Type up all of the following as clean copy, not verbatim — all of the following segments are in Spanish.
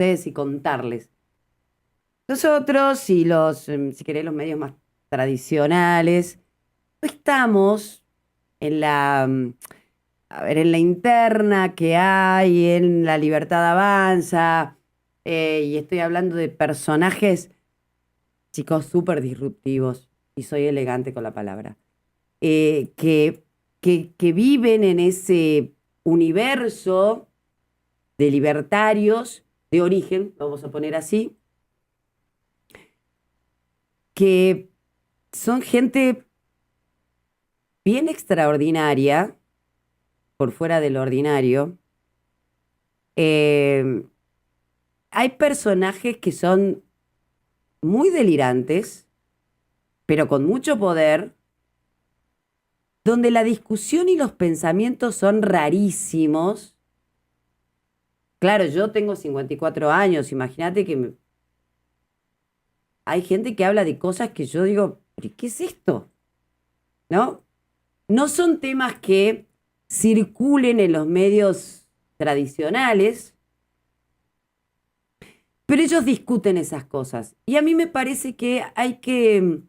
ustedes y contarles. Nosotros y si querés, los medios más tradicionales, no estamos en en la interna que hay, en La Libertad Avanza, y estoy hablando de personajes, chicos, súper disruptivos, y soy elegante con la palabra, eh, que, que viven en ese universo de libertarios de origen, vamos a poner así, que son gente bien extraordinaria, por fuera de lo ordinario. Eh, Hay personajes que son muy delirantes, pero con mucho poder, donde la discusión y los pensamientos son rarísimos. Claro, yo tengo 54 años, imagínate que hay gente que habla de cosas que yo digo, ¿pero qué es esto? ¿No? No son temas que circulen en los medios tradicionales, pero ellos discuten esas cosas. Y a mí me parece que hay que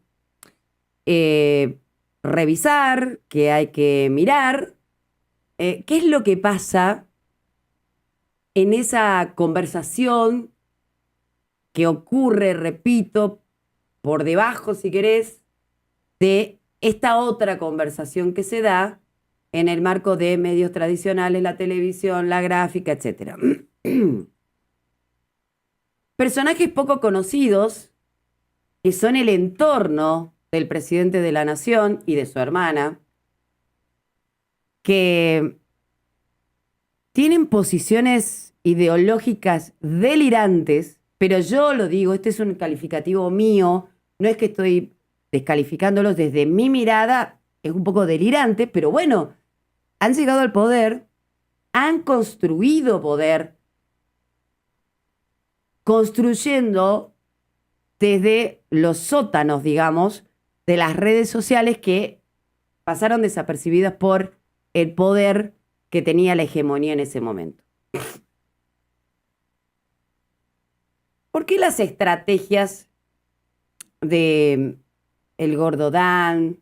eh, revisar, que hay que mirar qué es lo que pasa en esa conversación que ocurre, repito, por debajo, si querés, de esta otra conversación que se da en el marco de medios tradicionales, la televisión, la gráfica, etcétera. Personajes poco conocidos que son el entorno del presidente de la nación y de su hermana, que tienen posiciones ideológicas delirantes, pero yo lo digo, este es un calificativo mío, no es que estoy descalificándolos desde mi mirada, es un poco delirante, pero bueno, han llegado al poder, han construido poder, construyendo desde los sótanos, digamos, de las redes sociales que pasaron desapercibidas por el poder que tenía la hegemonía en ese momento. ¿Por qué las estrategias de El Gordo Dan,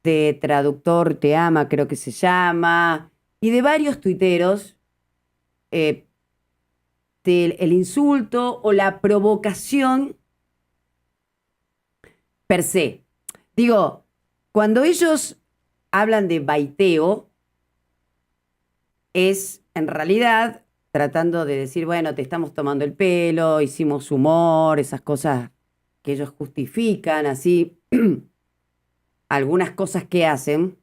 de Traductor Te Ama, creo que se llama, y de varios tuiteros, eh, del insulto o la provocación per se? Digo, cuando ellos hablan de baiteo, es en realidad tratando de decir, bueno, te estamos tomando el pelo, hicimos humor, esas cosas que ellos justifican, así, algunas cosas que hacen.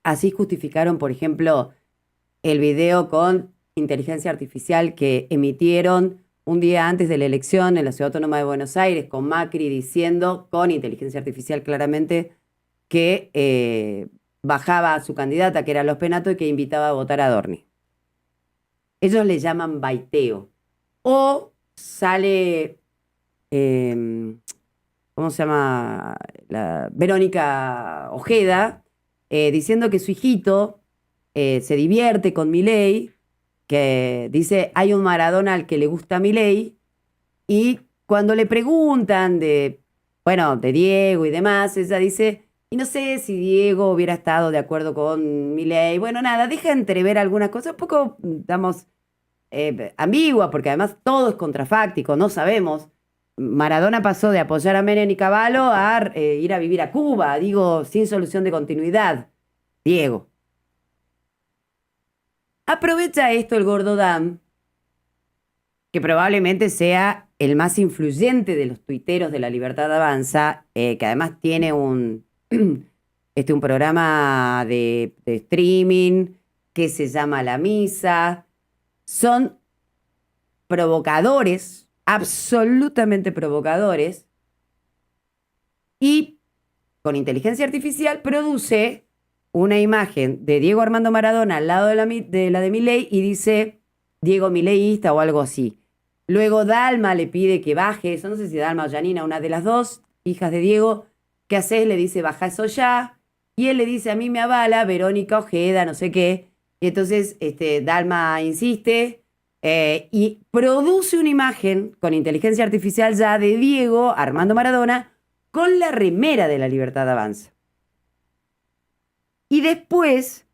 Así justificaron, por ejemplo, el video con inteligencia artificial que emitieron un día antes de la elección en la Ciudad Autónoma de Buenos Aires, con Macri diciendo, con inteligencia artificial claramente, que bajaba a su candidata, que era Los Penato, y que invitaba a votar a Dorni. Ellos le llaman baiteo. O sale, eh, ¿cómo se llama? Verónica Ojeda, diciendo que su hijito se divierte con Milei, que dice, hay un Maradona al que le gusta Milei, y cuando le preguntan bueno, de Diego y demás, ella dice, y no sé si Diego hubiera estado de acuerdo con Milei. Bueno, nada, deja entrever algunas cosas, un poco, digamos, ambigua, porque además todo es contrafáctico, no sabemos. Maradona pasó de apoyar a Menem y Cavallo a ir a vivir a Cuba, digo, sin solución de continuidad. Diego. Aprovecha esto el gordo Dan, que probablemente sea el más influyente de los tuiteros de La Libertad Avanza, que además tiene un programa de streaming que se llama La Misa. Son provocadores, absolutamente provocadores, y con inteligencia artificial produce una imagen de Diego Armando Maradona al lado de la de Milei y dice Diego Mileísta o algo así. Luego Dalma le pide que baje eso, no sé si Dalma o Janina, una de las dos hijas de Diego, ¿qué haces? Le dice, baja eso ya. Y él le dice, a mí me avala Verónica Ojeda, no sé qué. Y entonces Dalma insiste, Y produce una imagen con inteligencia artificial ya de Diego Armando Maradona con la remera de La Libertad Avanza. Y después,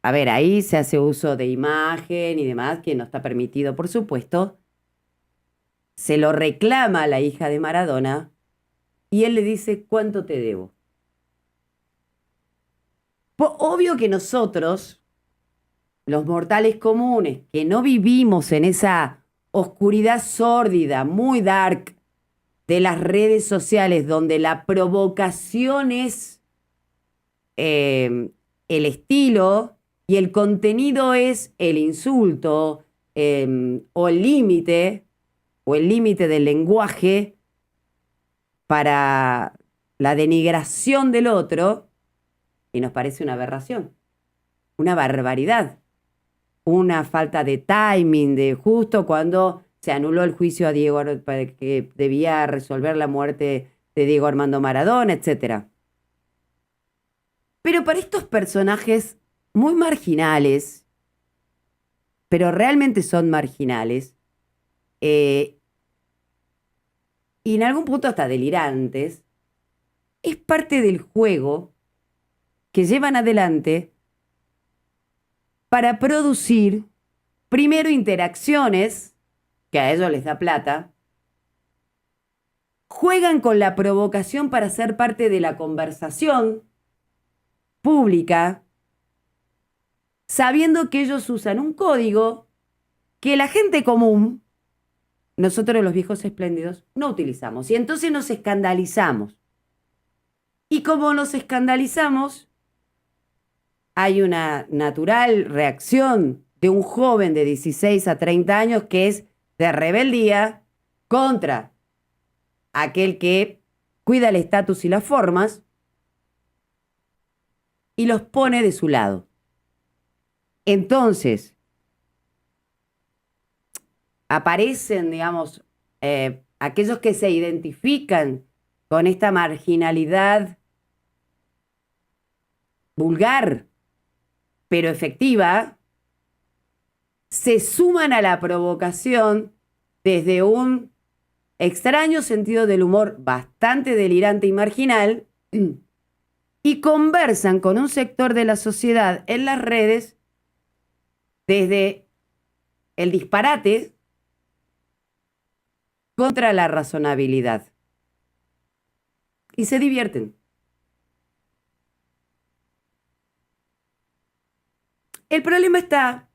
a ver, ahí se hace uso de imagen y demás, que no está permitido, por supuesto. Se lo reclama a la hija de Maradona y él le dice, ¿cuánto te debo? Obvio que nosotros, los mortales comunes, que no vivimos en esa oscuridad sórdida, muy dark, de las redes sociales, donde la provocación es el estilo y el contenido es el insulto o el límite del lenguaje para la denigración del otro, y nos parece una aberración, una barbaridad, una falta de timing, de justo cuando se anuló el juicio a Diego, que debía resolver la muerte de Diego Armando Maradona, etc. Pero para estos personajes muy marginales, pero realmente son marginales, y en algún punto hasta delirantes, es parte del juego que llevan adelante para producir, primero, interacciones, que a ellos les da plata, juegan con la provocación para ser parte de la conversación pública, sabiendo que ellos usan un código que la gente común, nosotros los viejos espléndidos, no utilizamos. Y entonces nos escandalizamos. Y como nos escandalizamos, hay una natural reacción de un joven de 16 a 30 años que es de rebeldía contra aquel que cuida el estatus y las formas y los pone de su lado. Entonces, aparecen, digamos, aquellos que se identifican con esta marginalidad vulgar, pero efectiva, se suman a la provocación desde un extraño sentido del humor bastante delirante y marginal y conversan con un sector de la sociedad en las redes desde el disparate contra la razonabilidad. Y se divierten. El problema está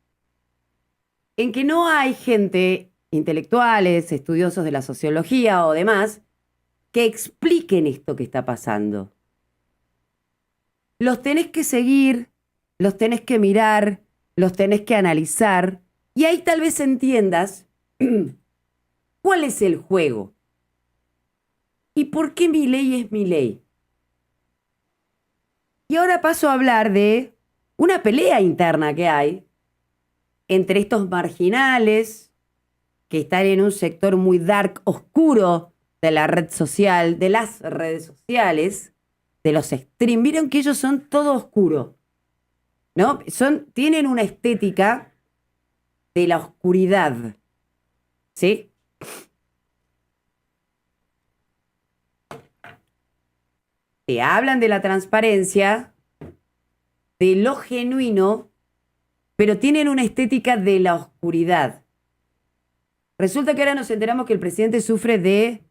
en que no hay gente, intelectuales, estudiosos de la sociología o demás, que expliquen esto que está pasando. Los tenés que seguir, los tenés que mirar, los tenés que analizar, y ahí tal vez entiendas cuál es el juego y por qué Milei es Milei. Y ahora paso a hablar de una pelea interna que hay entre estos marginales que están en un sector muy dark, oscuro de la red social, de las redes sociales, de los stream. Vieron que ellos son todo oscuro, ¿no? Tienen una estética de la oscuridad, ¿sí? Te hablan de la transparencia, de lo genuino, pero tienen una estética de la oscuridad. Resulta que ahora nos enteramos que el presidente sufre de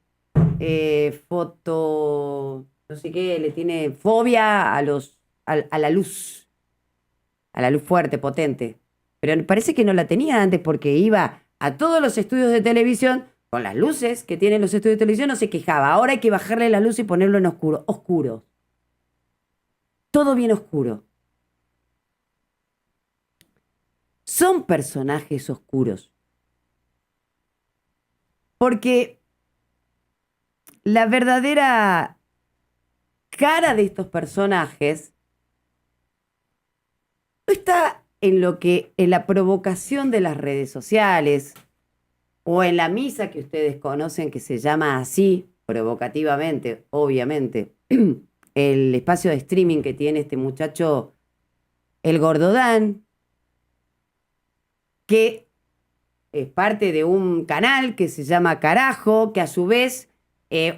no sé qué, le tiene fobia a la luz fuerte, potente. Pero parece que no la tenía antes porque iba a todos los estudios de televisión con las luces que tienen los estudios de televisión, no se quejaba. Ahora hay que bajarle la luz y ponerlo en oscuro. Oscuro. Todo bien oscuro. Son personajes oscuros. Porque la verdadera cara de estos personajes no está en la provocación de las redes sociales o en la misa que ustedes conocen que se llama así, provocativamente, obviamente, el espacio de streaming que tiene este muchacho, el Gordodán, que es parte de un canal que se llama Carajo, que a su vez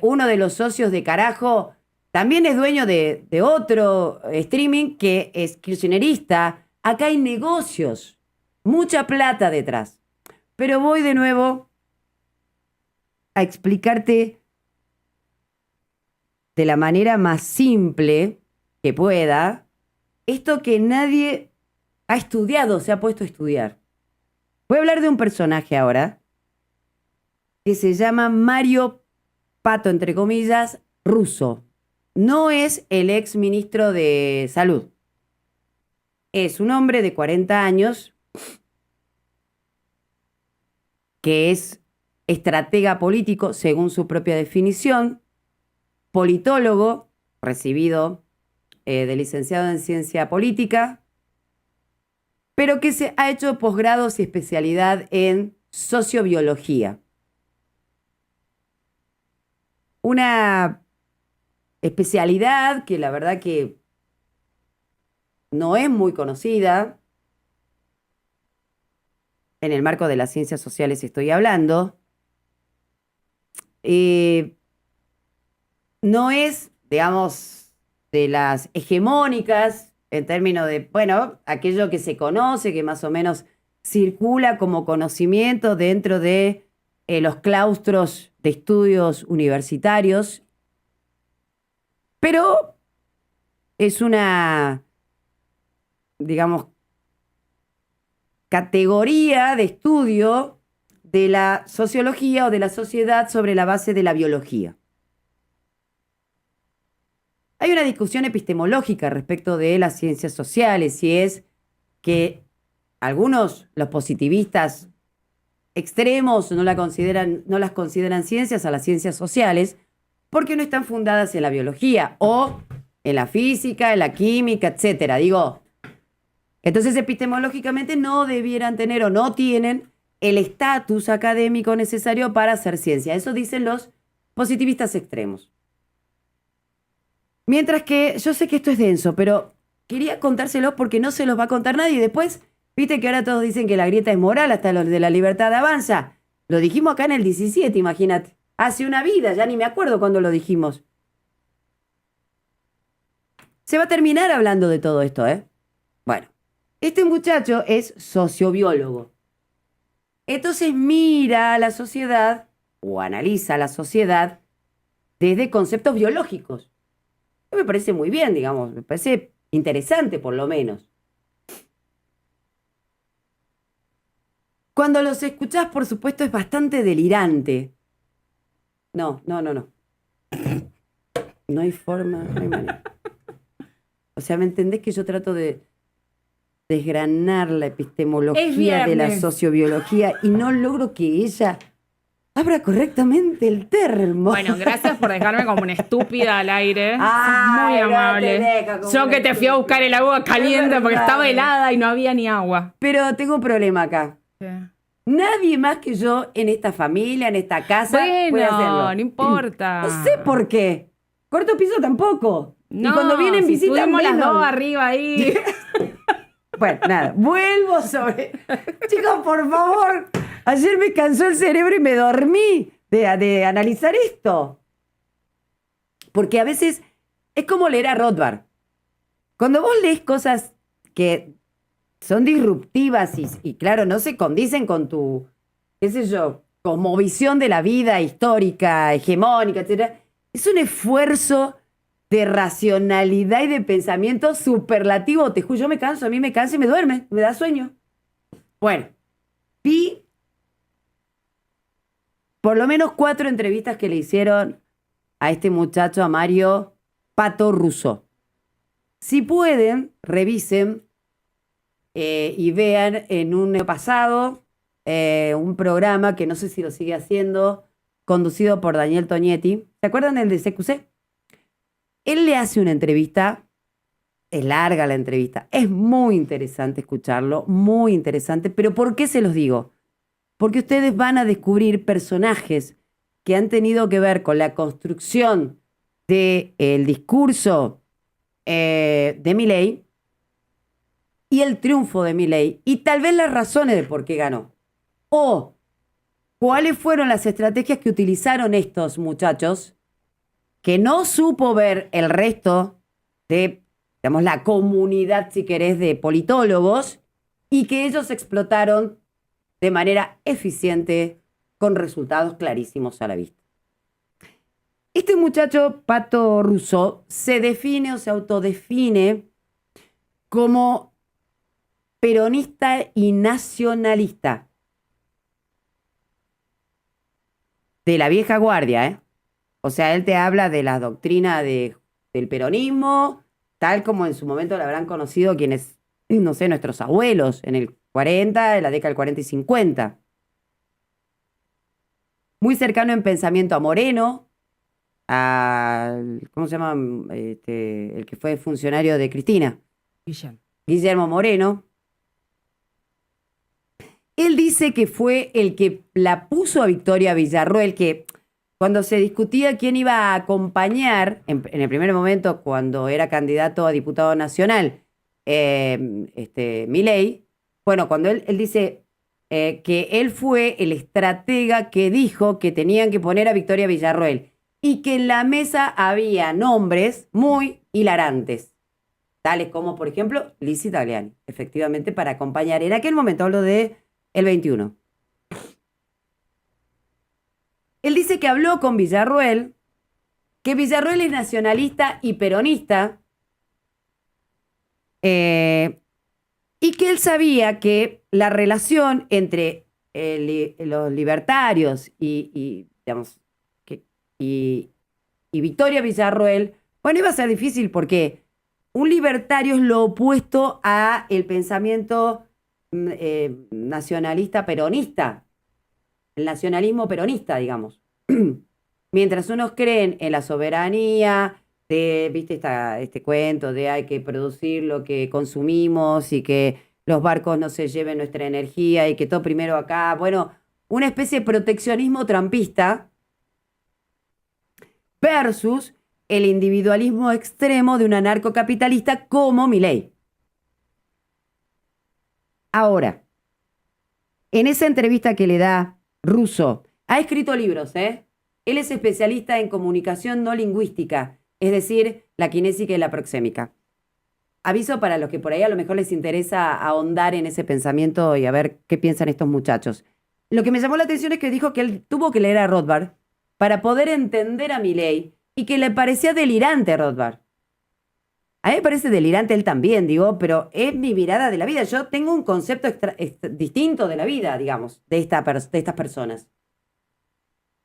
uno de los socios de Carajo también es dueño de otro streaming que es kirchnerista. Acá hay negocios, mucha plata detrás. Pero voy de nuevo a explicarte de la manera más simple que pueda esto que nadie ha estudiado, se ha puesto a estudiar. Voy a hablar de un personaje ahora que se llama Mario Pato, entre comillas, Russo. No es el ex ministro de Salud. Es un hombre de 40 años que es estratega político, según su propia definición, politólogo, recibido de licenciado en ciencia política, pero que se ha hecho posgrados y especialidad en sociobiología. Una especialidad que la verdad que no es muy conocida. En el marco de las ciencias sociales estoy hablando. No es, digamos, de las hegemónicas en términos de, bueno, aquello que se conoce, que más o menos circula como conocimiento dentro de los claustros de estudios universitarios, pero es una, digamos, categoría de estudio de la sociología o de la sociedad sobre la base de la biología. Hay una discusión epistemológica respecto de las ciencias sociales y es que algunos, los positivistas extremos, no las consideran ciencias a las ciencias sociales porque no están fundadas en la biología o en la física, en la química, etcétera. Digo, entonces epistemológicamente no debieran tener o no tienen el estatus académico necesario para hacer ciencia. Eso dicen los positivistas extremos. Mientras que yo sé que esto es denso, pero quería contárselo porque no se los va a contar nadie. Después, viste que ahora todos dicen que la grieta es moral, hasta los de La Libertad Avanza. Lo dijimos acá en el 17, imagínate. Hace una vida, ya ni me acuerdo cuándo lo dijimos. Se va a terminar hablando de todo esto, ¿eh? Bueno, este muchacho es sociobiólogo. Entonces mira a la sociedad o analiza la sociedad desde conceptos biológicos. Me parece muy bien, digamos, me parece interesante por lo menos. Cuando los escuchás, por supuesto, es bastante delirante. No. No hay forma, no hay manera. O sea, ¿me entendés que yo trato de desgranar la epistemología de la sociobiología y no logro que ella abra correctamente el termo? Bueno, gracias por dejarme como una estúpida al aire. Muy amable. Yo que te fui a buscar el agua caliente porque estaba helada y no había ni agua. Pero tengo un problema acá. ¿Qué? Nadie más que yo en esta familia, en esta casa, puede hacerlo. No importa. No sé por qué. Corto piso tampoco. No, y cuando vienen si visitas estuvimos las menos. dos arriba ahí. Bueno, nada, vuelvo sobre... Chicos, por favor. Ayer me cansó el cerebro y me dormí de analizar esto. Porque a veces es como leer a Rothbard. Cuando vos lees cosas que son disruptivas y claro, no se condicen con tu, qué sé yo, cosmovisión de la vida histórica, hegemónica, etc. Es un esfuerzo de racionalidad y de pensamiento superlativo. Te juro, yo me canso, a mí me cansa y me duerme, me da sueño. Bueno, vi por lo menos 4 entrevistas que le hicieron a este muchacho, a Mario Pato Russo. Si pueden, revisen y vean en un año pasado un programa que no sé si lo sigue haciendo, conducido por Daniel Tonietti. ¿Se acuerdan del de CQC? Él le hace una entrevista, es larga la entrevista, es muy interesante escucharlo, muy interesante, pero ¿por qué se los digo? Porque ustedes van a descubrir personajes que han tenido que ver con la construcción del discurso de Milei y el triunfo de Milei, y tal vez las razones de por qué ganó. O cuáles fueron las estrategias que utilizaron estos muchachos que no supo ver el resto de, digamos, la comunidad, si querés, de politólogos, y que ellos explotaron de manera eficiente con resultados clarísimos a la vista. Este muchacho, Pato Russo, se define o se autodefine como peronista y nacionalista. De la vieja guardia, ¿eh? O sea, él te habla de la doctrina del peronismo, tal como en su momento la habrán conocido quienes, no sé, nuestros abuelos, en el 40, en la década del 40 y 50. Muy cercano en pensamiento a Moreno, ¿cómo se llama? El que fue funcionario de Cristina. Guillermo Moreno. Él dice que fue el que la puso a Victoria Villarroel, que cuando se discutía quién iba a acompañar, en el primer momento, cuando era candidato a diputado nacional, Milei, bueno, cuando él dice que él fue el estratega que dijo que tenían que poner a Victoria Villarroel y que en la mesa había nombres muy hilarantes, tales como, por ejemplo, Lizzy Tagliani, efectivamente, para acompañar. En aquel momento, hablo de el 21. Él dice que habló con Villarroel, que Villarroel es nacionalista y peronista, y que él sabía que la relación entre los libertarios y Victoria Villarroel, bueno, iba a ser difícil porque un libertario es lo opuesto a el pensamiento nacionalista peronista, el nacionalismo peronista, digamos. Mientras unos creen en la soberanía, viste este cuento de hay que producir lo que consumimos y que los barcos no se lleven nuestra energía y que todo primero acá, bueno, una especie de proteccionismo trampista versus el individualismo extremo de un anarcocapitalista como Milei. Ahora, en esa entrevista que le da Russo, ha escrito libros, ¿eh? Él es especialista en comunicación no lingüística, es decir, la kinésica y la proxémica. Aviso para los que por ahí a lo mejor les interesa ahondar en ese pensamiento y a ver qué piensan estos muchachos. Lo que me llamó la atención es que dijo que él tuvo que leer a Rothbard para poder entender a Milei y que le parecía delirante a Rothbard. A mí me parece delirante él también, digo, pero es mi mirada de la vida. Yo tengo un concepto distinto de la vida, digamos, de estas personas.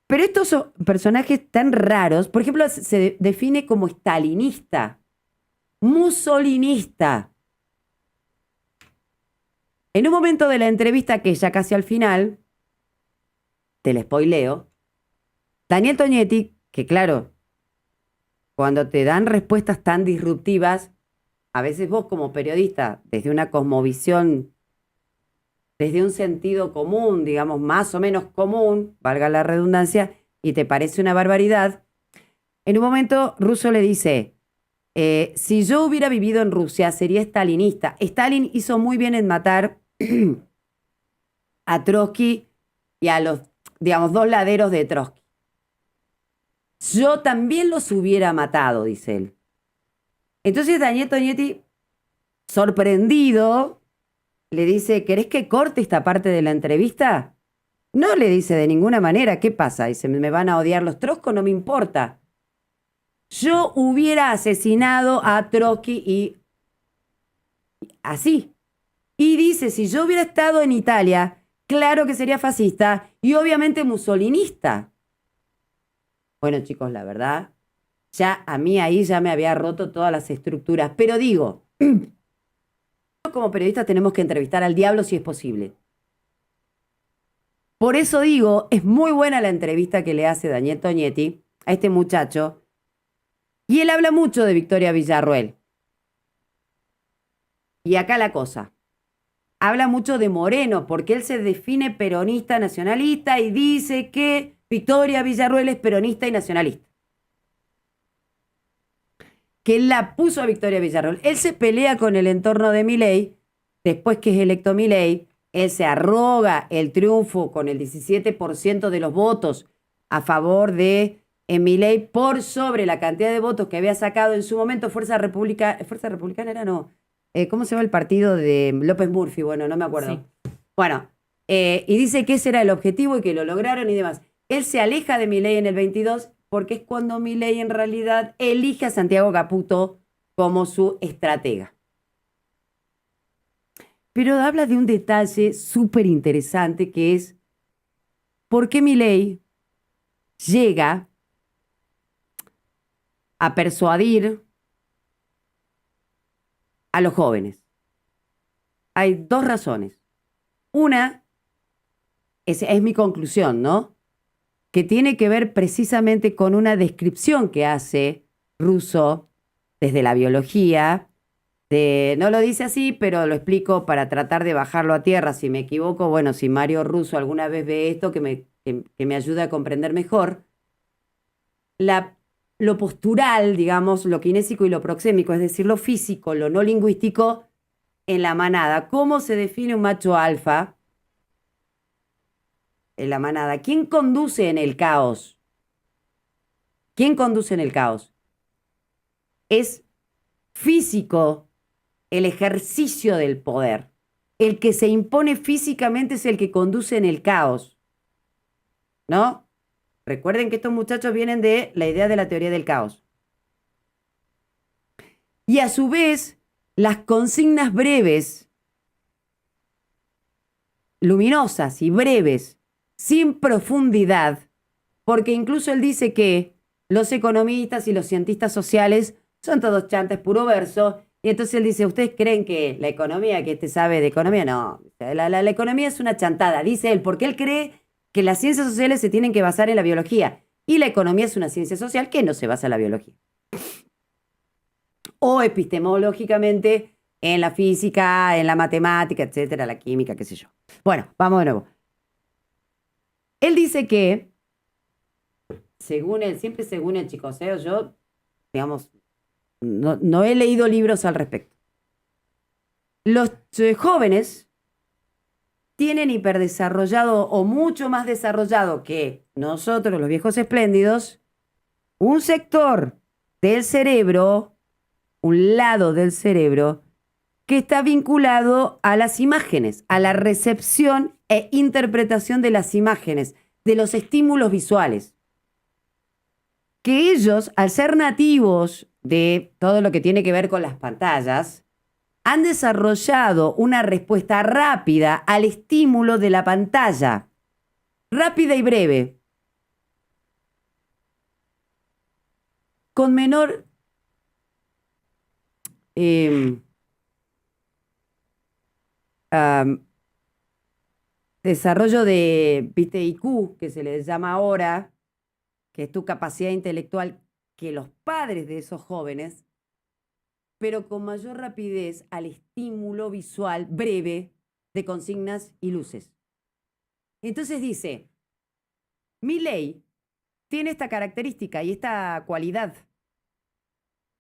Pero estos son personajes tan raros, por ejemplo, se define como stalinista, mussolinista. En un momento de la entrevista, que ya casi al final, te la spoileo, Daniel Tonietti, que claro, cuando te dan respuestas tan disruptivas, a veces vos como periodista, desde una cosmovisión, desde un sentido común, digamos, más o menos común, valga la redundancia, y te parece una barbaridad, en un momento Russo le dice, si yo hubiera vivido en Rusia, sería stalinista. Stalin hizo muy bien en matar a Trotsky y a los, digamos, dos laderos de Trotsky. Yo también los hubiera matado, dice él. Entonces Daniel Tonietti, sorprendido, le dice, ¿querés que corte esta parte de la entrevista? No, le dice, de ninguna manera. ¿Qué pasa? Dice, ¿me van a odiar los trotskos? No me importa. Yo hubiera asesinado a Trotsky y así. Y dice, si yo hubiera estado en Italia, claro que sería fascista y obviamente mussolinista. Bueno, chicos, la verdad, ya a mí ahí ya me había roto todas las estructuras. Pero digo, como periodistas tenemos que entrevistar al diablo si es posible. Por eso digo, es muy buena la entrevista que le hace Daniel Tonietti a este muchacho. Y él habla mucho de Victoria Villarroel. Y acá la cosa. Habla mucho de Moreno, porque él se define peronista nacionalista y dice que Victoria Villarroel es peronista y nacionalista. Que él la puso a Victoria Villarroel. Él se pelea con el entorno de Milei después que es electo Milei, él se arroga el triunfo con el 17% de los votos a favor de Milei por sobre la cantidad de votos que había sacado en su momento Fuerza Republicana era, no. ¿Cómo se llama el partido de López Murphy? Bueno, no me acuerdo. Sí. Bueno, y dice que ese era el objetivo y que lo lograron y demás. Él se aleja de Milei en el 22 porque es cuando Milei en realidad elige a Santiago Caputo como su estratega. Pero habla de un detalle súper interesante que es por qué Milei llega a persuadir a los jóvenes. Hay dos razones. Una, es mi conclusión, ¿no? Que tiene que ver precisamente con una descripción que hace Russo desde la biología. No lo dice así, pero lo explico para tratar de bajarlo a tierra. Si me equivoco, bueno, si Mario Russo alguna vez ve esto, que me ayude a comprender mejor. Lo postural, digamos, lo kinésico y lo proxémico, es decir, lo físico, lo no lingüístico, en la manada. ¿Cómo se define un macho alfa en la manada? ¿Quién conduce en el caos? ¿Quién conduce en el caos? Es físico el ejercicio del poder. El que se impone físicamente es el que conduce en el caos, ¿no? Recuerden que estos muchachos vienen de la idea de la teoría del caos. Y a su vez, las consignas breves, luminosas y breves, sin profundidad, porque incluso él dice que los economistas y los cientistas sociales son todos chantes puro verso, y entonces él dice, ¿ustedes creen que la economía, que este sabe de economía? No, la economía es una chantada, dice él, porque él cree que las ciencias sociales se tienen que basar en la biología, y la economía es una ciencia social que no se basa en la biología. O epistemológicamente en la física, en la matemática, etcétera, la química, qué sé yo. Bueno, vamos de nuevo. Él dice que, según él, siempre según el chicoseo, yo, digamos, no he leído libros al respecto. Los jóvenes tienen hiperdesarrollado o mucho más desarrollado que nosotros, los viejos espléndidos, un sector del cerebro, un lado del cerebro, que está vinculado a las imágenes, a la recepción e interpretación de las imágenes, de los estímulos visuales. Que ellos, al ser nativos de todo lo que tiene que ver con las pantallas, han desarrollado una respuesta rápida al estímulo de la pantalla. Rápida y breve. Con menor desarrollo de IQ, que se les llama ahora, que es tu capacidad intelectual, que los padres de esos jóvenes, pero con mayor rapidez al estímulo visual breve de consignas y luces. Entonces dice, Milei tiene esta característica y esta cualidad.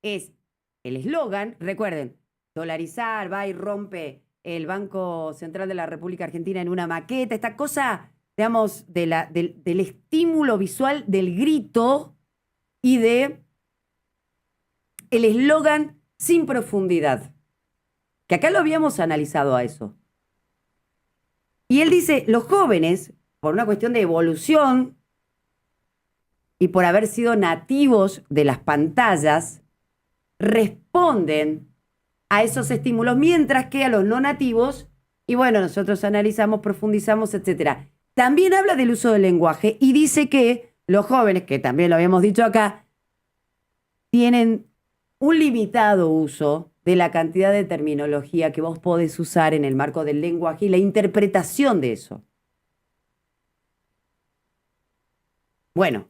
Es el eslogan, recuerden, dolarizar, va y rompe el Banco Central de la República Argentina en una maqueta, esta cosa, digamos, del estímulo visual, del grito y de el eslogan sin profundidad. Que acá lo habíamos analizado a eso. Y él dice, los jóvenes, por una cuestión de evolución y por haber sido nativos de las pantallas, responden a esos estímulos, mientras que a los no nativos, y bueno, nosotros analizamos, profundizamos, etc. También habla del uso del lenguaje y dice que los jóvenes, que también lo habíamos dicho acá, tienen un limitado uso de la cantidad de terminología que vos podés usar en el marco del lenguaje y la interpretación de eso. Bueno,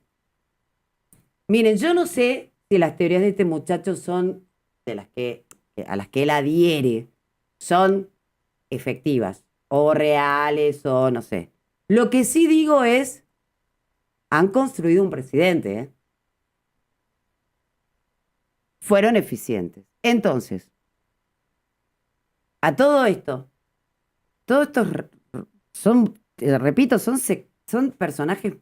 miren, yo no sé si las teorías de este muchacho son de las que a las que él adhiere, son efectivas o reales o no sé. Lo que sí digo es, han construido un presidente, ¿eh? Fueron eficientes. Entonces, A todo esto, todos estos son, repito, son personajes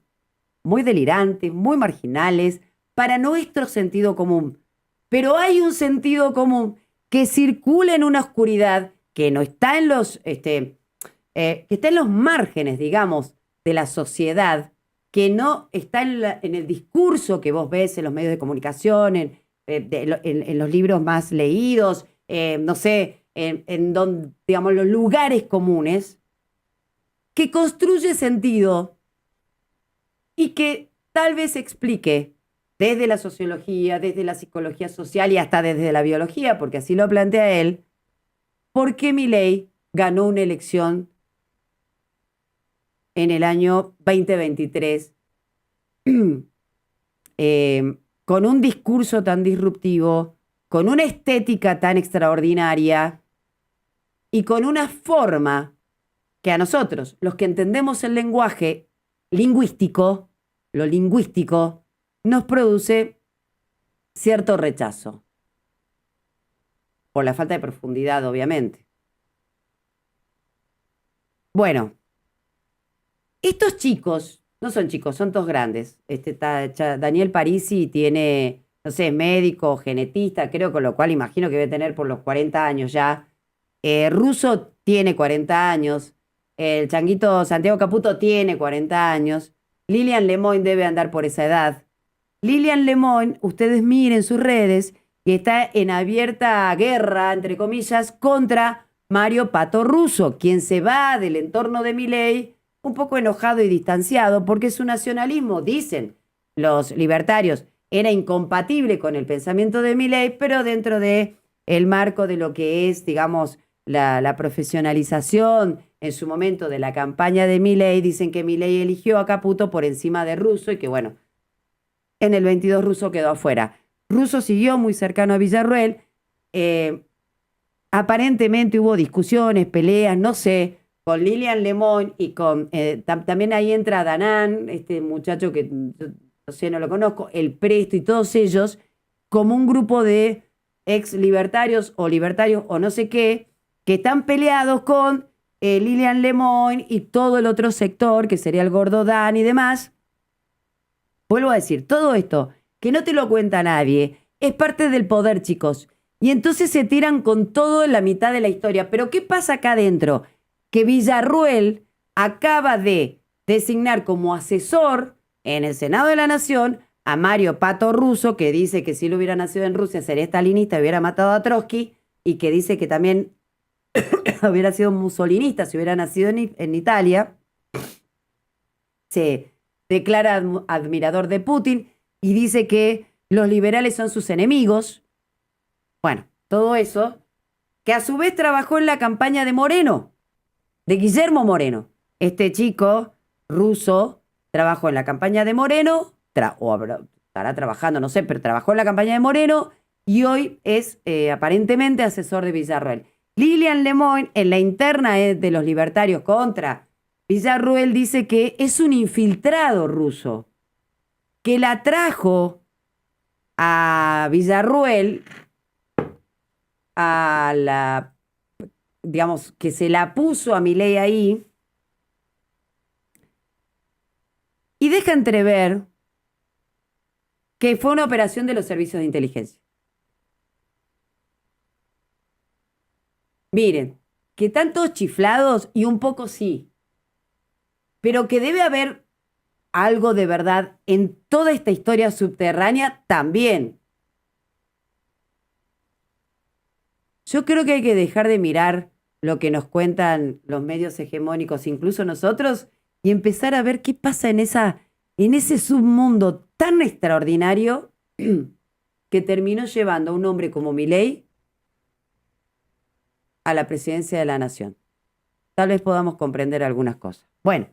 muy delirantes, muy marginales, para nuestro sentido común. Pero hay un sentido común que circula en una oscuridad que no está en que está en los márgenes, digamos, de la sociedad, que no está en el discurso que vos ves en los medios de comunicación, en los libros más leídos, no sé, donde, digamos, los lugares comunes, que construye sentido y que tal vez explique desde la sociología, desde la psicología social y hasta desde la biología, porque así lo plantea él, por qué Milei ganó una elección en el año 2023 con un discurso tan disruptivo, con una estética tan extraordinaria y con una forma que a nosotros, los que entendemos el lenguaje lingüístico, lo lingüístico, nos produce cierto rechazo. Por la falta de profundidad, obviamente. Bueno, estos chicos, no son chicos, son todos grandes. Daniel Parisi tiene, no sé, es médico, genetista, creo, con lo cual imagino que debe tener por los 40 años ya. Russo tiene 40 años. El changuito Santiago Caputo tiene 40 años. Lilian Lemoyne debe andar por esa edad. Lilian Lemoyne, ustedes miren sus redes, y está en abierta guerra, entre comillas, contra Mario Pato Russo, quien se va del entorno de Milei un poco enojado y distanciado porque su nacionalismo, dicen los libertarios, era incompatible con el pensamiento de Milei, pero dentro de el marco de lo que es, digamos, la profesionalización en su momento de la campaña de Milei, dicen que Milei eligió a Caputo por encima de Russo y que, bueno, en el 22 Russo quedó afuera. Russo siguió muy cercano a Villarruel. Aparentemente hubo discusiones, peleas, no sé, con Lilian Lemoyne y con... también ahí entra Danán, este muchacho que no sé, no lo conozco, el Presto y todos ellos, como un grupo de ex libertarios o no sé qué, que están peleados con Lilian Lemoyne y todo el otro sector, que sería el Gordo Dan y demás. Vuelvo a decir, todo esto, que no te lo cuenta nadie, es parte del poder, chicos. Y entonces se tiran con todo en la mitad de la historia. Pero ¿qué pasa acá adentro? Que Villarruel acaba de designar como asesor en el Senado de la Nación a Mario Pato Russo, que dice que si él hubiera nacido en Rusia sería stalinista y hubiera matado a Trotsky, y que dice que también hubiera sido musolinista si hubiera nacido en Italia. Se declara admirador de Putin y dice que los liberales son sus enemigos. Bueno, todo eso, que a su vez trabajó en la campaña de Moreno, de Guillermo Moreno. Este chico ruso trabajó en la campaña de Moreno, estará trabajando, no sé, pero trabajó en la campaña de Moreno y hoy es aparentemente asesor de Villarruel. Lilian Lemoyne, en la interna de los libertarios contra Villarruel, dice que es un infiltrado ruso, que la trajo a Villarruel digamos, que se la puso a Milei ahí, y deja entrever que fue una operación de los servicios de inteligencia. Miren, que están todos chiflados y un poco sí, pero que debe haber algo de verdad en toda esta historia subterránea también. Yo creo que hay que dejar de mirar lo que nos cuentan los medios hegemónicos, incluso nosotros, y empezar a ver qué pasa en ese submundo tan extraordinario que terminó llevando a un hombre como Milei a la presidencia de la nación. Tal vez podamos comprender algunas cosas. Bueno,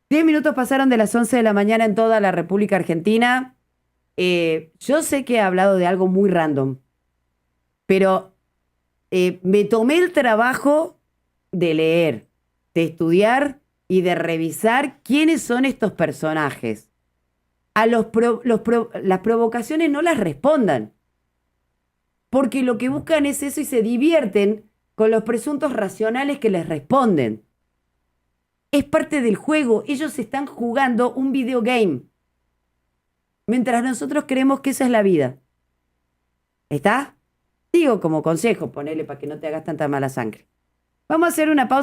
10 minutos pasaron de las 11 de la mañana en toda la República Argentina. Yo sé que he hablado de algo muy random, pero me tomé el trabajo de leer, de estudiar y de revisar quiénes son estos personajes. A las provocaciones no las respondan, porque lo que buscan es eso y se divierten con los presuntos racionales que les responden. Es parte del juego. Ellos están jugando un videogame. Mientras nosotros creemos que esa es la vida. ¿Está? Digo como consejo, ponele para que no te hagas tanta mala sangre. Vamos a hacer una pausa.